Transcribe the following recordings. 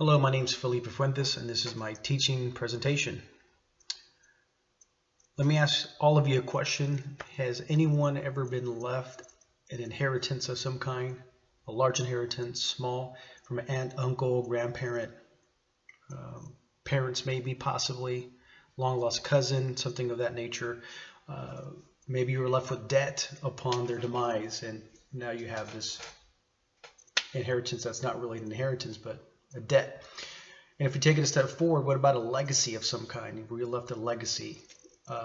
Hello, my name is Felipe Fuentes, and this is my teaching presentation. Let me ask all of you a question. Has anyone ever been left an inheritance of some kind? A large inheritance, small, from an aunt, uncle, grandparent, parents maybe, possibly, long-lost cousin, something of that nature. Maybe you were left with debt upon their demise, and now you have this inheritance that's not really an inheritance, but a debt. And if you take it a step forward, what about a legacy of some kind? Were you left a legacy,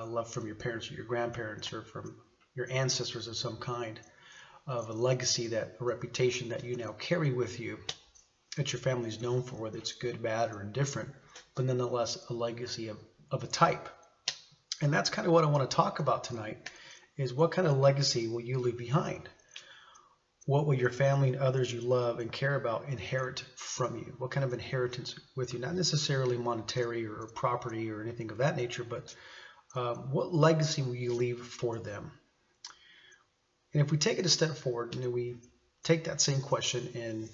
left from your parents or your grandparents or from your ancestors of some kind, of a legacy, that a reputation that you now carry with you, that your family is known for, whether it's good, bad, or indifferent, but nonetheless a legacy of a type. And that's kind of what I want to talk about tonight, is what kind of legacy will you leave behind? What will your family and others you love and care about inherit from you? What kind of inheritance with you? Not necessarily monetary or property or anything of that nature, but what legacy will you leave for them? And if we take it a step forward, and we take that same question and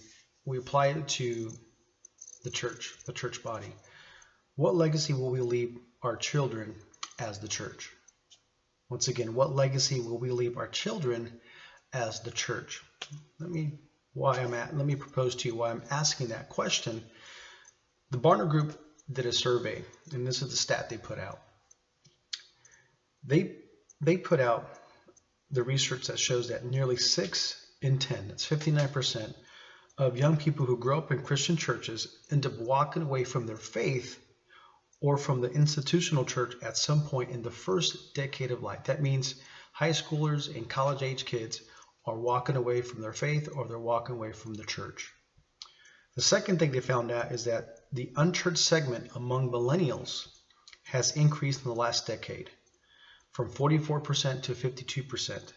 we apply it to the church body, what legacy will we leave our children as the church? Once again, what legacy will we leave our children as the church? Let me propose to you why I'm asking that question. The Barna Group did a survey, and this is the stat they put out. They put out the research that shows that nearly 6 in 10, that's 59%, of young people who grow up in Christian churches end up walking away from their faith or from the institutional church at some point in the first decade of life. That means high schoolers and college-age kids are walking away from their faith, or they're walking away from the church. The second thing they found out is that the unchurched segment among millennials has increased in the last decade, from 44% to 52%.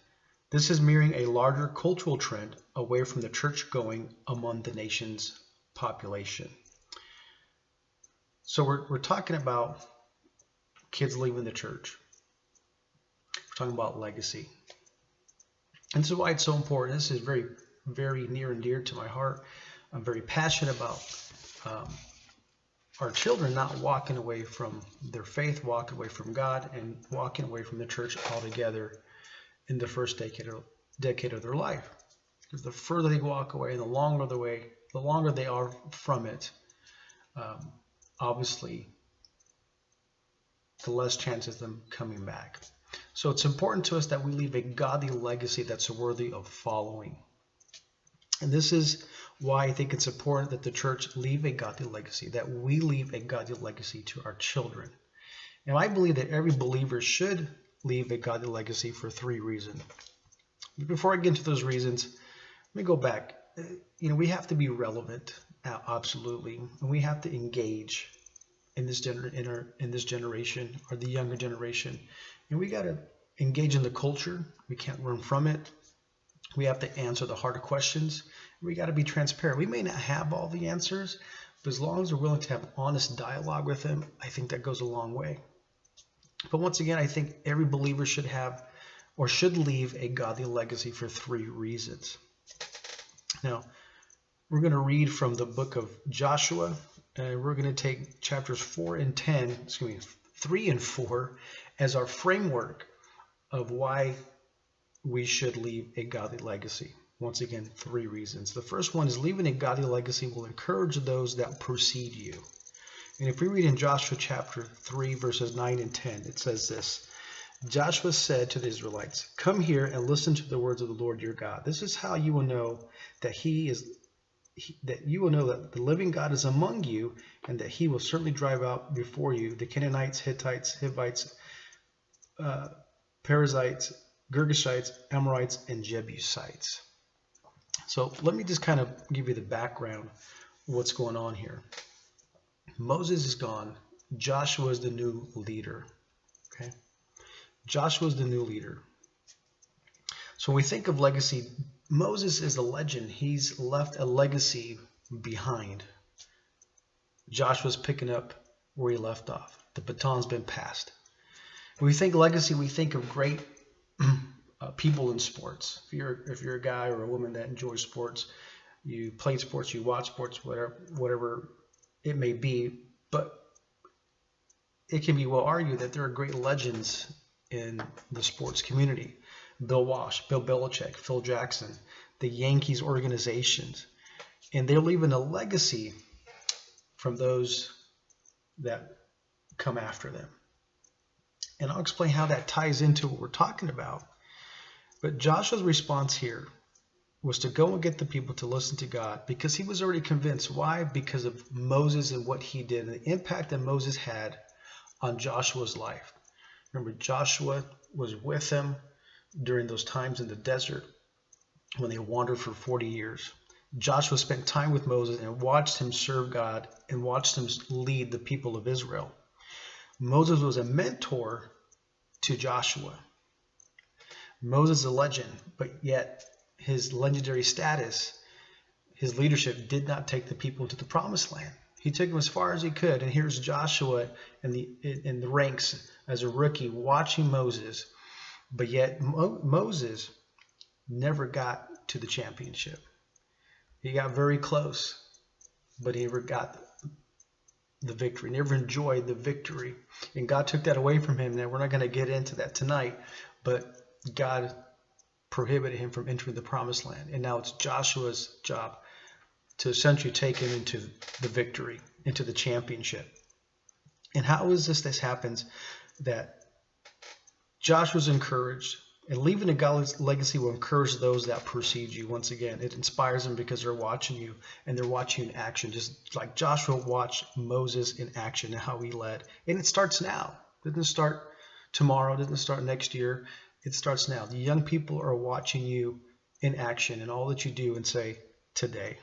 This is mirroring a larger cultural trend away from the church going among the nation's population. So we're talking about kids leaving the church. We're talking about legacy. And this is why it's so important. This is very, very near and dear to my heart. I'm very passionate about our children not walking away from their faith, walking away from God, and walking away from the church altogether in the first decade of their life. Because the further they walk away and the longer they are from it, obviously, the less chances of them coming back. So it's important to us that we leave a godly legacy that's worthy of following. And this is why I think it's important that the church leave a godly legacy, that we leave a godly legacy to our children. And I believe that every believer should leave a godly legacy for 3 reasons. But before I get into those reasons, let me go back. We have to be relevant, absolutely, and we have to engage in this generation, or the younger generation. And we got to engage in the culture. We can't run from it. We have to answer the harder questions. We got to be transparent. We may not have all the answers, but as long as we're willing to have honest dialogue with them, I think that goes a long way. But once again, I think every believer should have, or should leave, a godly legacy for 3 reasons. Now, we're going to read from the book of Joshua, and we're going to take chapters 3 and 4 as our framework of why we should leave a godly legacy. Once again, 3 reasons. The first one is leaving a godly legacy will encourage those that precede you. And if we read in Joshua chapter 3, verses 9 and 10, it says this: Joshua said to the Israelites, "Come here and listen to the words of the Lord your God. This is how you will know that that the living God is among you, and that he will certainly drive out before you the Canaanites, Hittites, Hivites, Perizzites, Girgashites, Amorites, and Jebusites." So let me just kind of give you the background of what's going on here. Moses is gone. Joshua is the new leader. Okay, Joshua is the new leader. So when we think of legacy, Moses is a legend. He's left a legacy behind. Joshua's picking up where he left off. The baton's been passed. When we think legacy, we think of great people in sports. If you're a guy or a woman that enjoys sports, you play sports, you watch sports, whatever it may be, but it can be well argued that there are great legends in the sports community. Bill Walsh, Bill Belichick, Phil Jackson, the Yankees organizations, and they're leaving a legacy from those that come after them. And I'll explain how that ties into what we're talking about. But Joshua's response here was to go and get the people to listen to God because he was already convinced. Why? Because of Moses and what he did, and the impact that Moses had on Joshua's life. Remember, Joshua was with him during those times in the desert when they wandered for 40 years. Joshua spent time with Moses and watched him serve God and watched him lead the people of Israel. Moses was a mentor to Joshua. Moses is a legend, but yet his legendary status, his leadership did not take the people to the promised land. He took them as far as he could. And here's Joshua in the ranks as a rookie watching Moses, but yet Moses never got to the championship. He got very close, but he never got the victory, never enjoyed the victory. And God took that away from him. Now, we're not going to get into that tonight, but God prohibited him from entering the promised land. And now it's Joshua's job to essentially take him into the victory, into the championship. And how is this happens? That Joshua's encouraged, and leaving a godly legacy will encourage those that precede you. Once again, it inspires them because they're watching you, and they're watching you in action, just like Joshua watched Moses in action and how he led. And it starts now. It doesn't start tomorrow. It doesn't start next year. It starts now. The young people are watching you in action and all that you do and say today.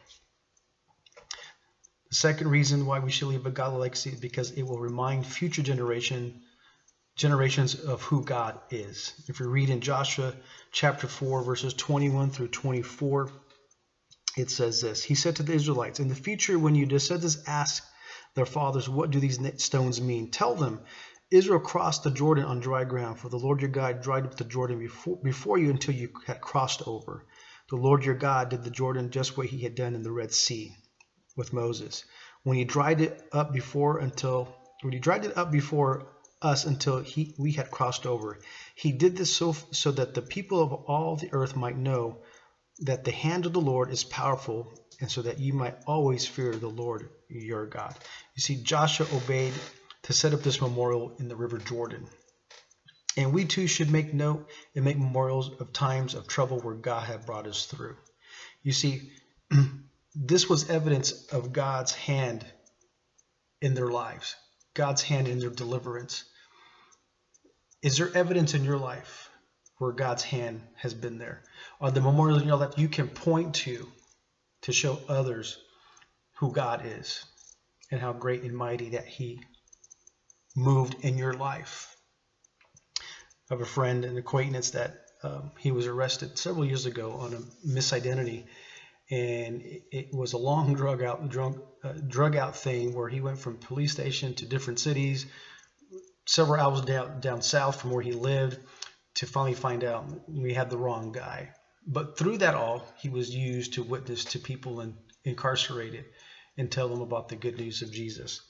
The second reason why we should leave a godly legacy is because it will remind future generations of who God is. If you read in Joshua chapter 4, verses 21 through 24, it says this. He said to the Israelites, in the future, when your descendants ask their fathers, what do these stones mean? Tell them, Israel crossed the Jordan on dry ground, for the Lord your God dried up the Jordan before you until you had crossed over. The Lord your God did the Jordan just what he had done in the Red Sea with Moses. When he dried it up before us until we had crossed over. He did this so that the people of all the earth might know that the hand of the Lord is powerful, and so that you might always fear the Lord your God. You see, Joshua obeyed to set up this memorial in the river Jordan. And we too should make note and make memorials of times of trouble where God had brought us through. You see, this was evidence of God's hand in their lives, God's hand in their deliverance. Is there evidence in your life where God's hand has been there? Are the memorials in your life you can point to show others who God is and how great and mighty that he moved in your life? I have a friend, an acquaintance, that he was arrested several years ago on a misidentity, and it was a long drug out thing where he went from police station to different cities, several hours down south from where he lived, to finally find out we had the wrong guy. But through that all, he was used to witness to people incarcerated and tell them about the good news of Jesus.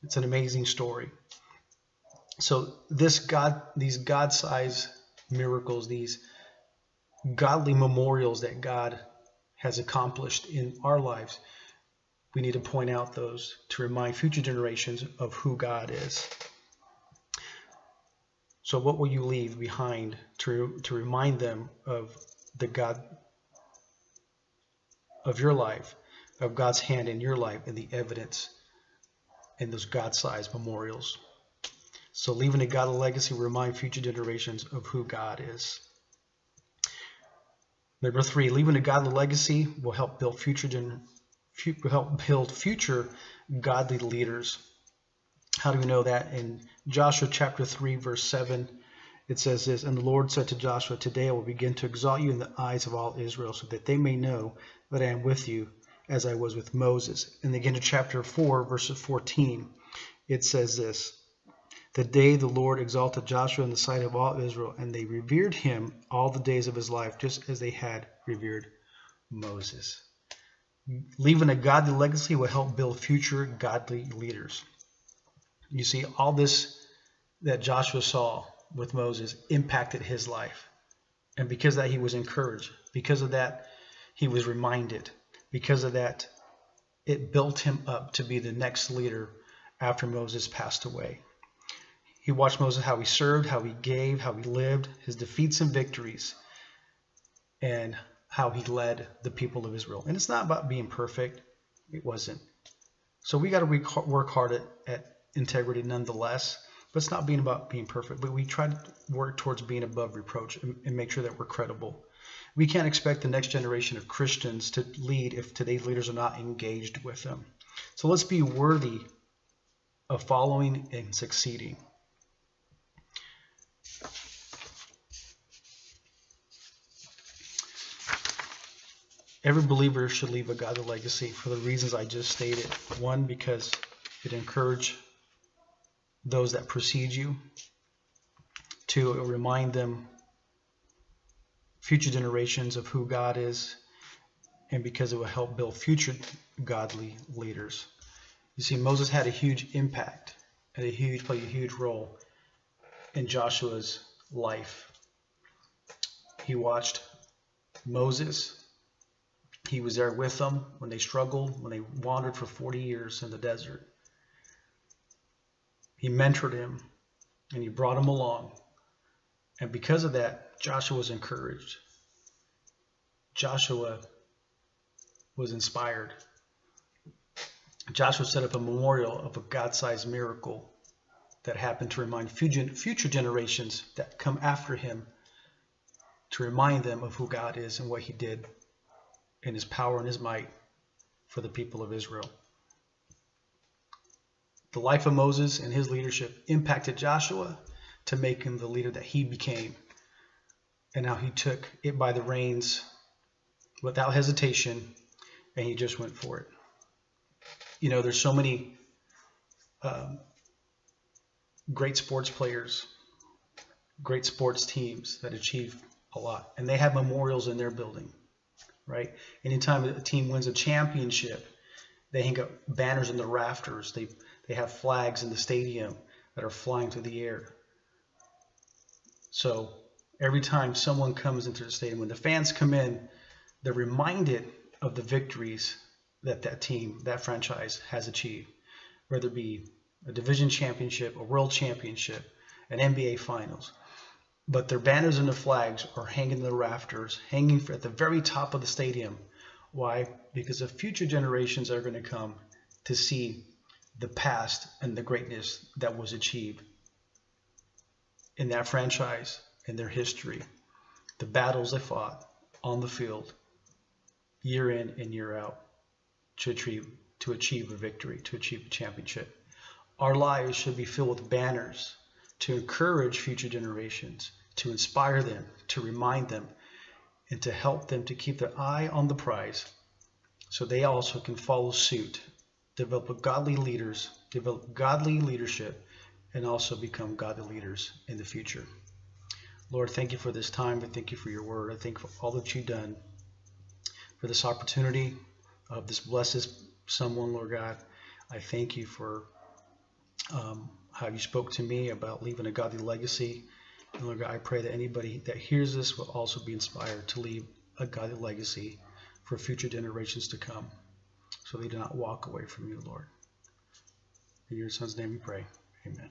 It's an amazing story. So these God-sized miracles, these godly memorials that God has accomplished in our lives, we need to point out those to remind future generations of who God is. So what will you leave behind to remind them of the God of your life, of God's hand in your life, and the evidence in those God-sized memorials? So leaving a godly legacy will remind future generations of who God is. Number 3, leaving a godly legacy will help build future godly leaders. How do we know that? In Joshua chapter 3, verse 7, it says this, and the Lord said to Joshua, today I will begin to exalt you in the eyes of all Israel, so that they may know that I am with you as I was with Moses. And again in chapter 4, verse 14, it says this, the day the Lord exalted Joshua in the sight of all Israel, and they revered him all the days of his life, just as they had revered Moses. Leaving a godly legacy will help build future godly leaders. You see, all this that Joshua saw with Moses impacted his life. And because of that, he was encouraged. Because of that, he was reminded. Because of that, it built him up to be the next leader after Moses passed away. He watched Moses, how he served, how he gave, how he lived, his defeats and victories, and how he led the people of Israel. And it's not about being perfect. It wasn't. So we got to work hard at integrity nonetheless. But it's not about being perfect. But we try to work towards being above reproach and make sure that we're credible. We can't expect the next generation of Christians to lead if today's leaders are not engaged with them. So let's be worthy of following and succeeding. Every believer should leave a godly legacy for the reasons I just stated. One, because it encourages those that precede you. Two, it will remind them, future generations, of who God is, and because it will help build future godly leaders. You see, Moses had a huge impact and played a huge role in Joshua's life. He watched Moses. He was there with them when they struggled, when they wandered for 40 years in the desert. He mentored him and he brought him along. And because of that, Joshua was encouraged. Joshua was inspired. Joshua set up a memorial of a God-sized miracle that happened to remind future generations that come after him, to remind them of who God is and what he did in his power and his might for the people of Israel. The life of Moses and his leadership impacted Joshua to make him the leader that he became. And now he took it by the reins without hesitation, and he just went for it. You know, there's so many great sports players, great sports teams that achieve a lot, and they have memorials in their building, right? Anytime a team wins a championship, they hang up banners in the rafters. They have flags in the stadium that are flying through the air. So every time someone comes into the stadium, when the fans come in, they're reminded of the victories that that team, that franchise has achieved, whether it be a division championship, a world championship, an NBA finals. But their banners and their flags are hanging in the rafters, hanging at the very top of the stadium. Why? Because the future generations are going to come to see the past and the greatness that was achieved in that franchise, in their history, the battles they fought on the field, year in and year out, to achieve a victory, to achieve a championship. Our lives should be filled with banners to encourage future generations, to inspire them, to remind them, and to help them to keep their eye on the prize so they also can follow suit, develop godly leaders, develop godly leadership, and also become godly leaders in the future. Lord, thank you for this time. I thank you for your word. I thank you for all that you've done, for this opportunity of this blesses someone, Lord God. I thank you for how you spoke to me about leaving a godly legacy. And Lord God, I pray that anybody that hears this will also be inspired to leave a godly legacy for future generations to come, so they do not walk away from you, Lord. In your Son's name we pray. Amen.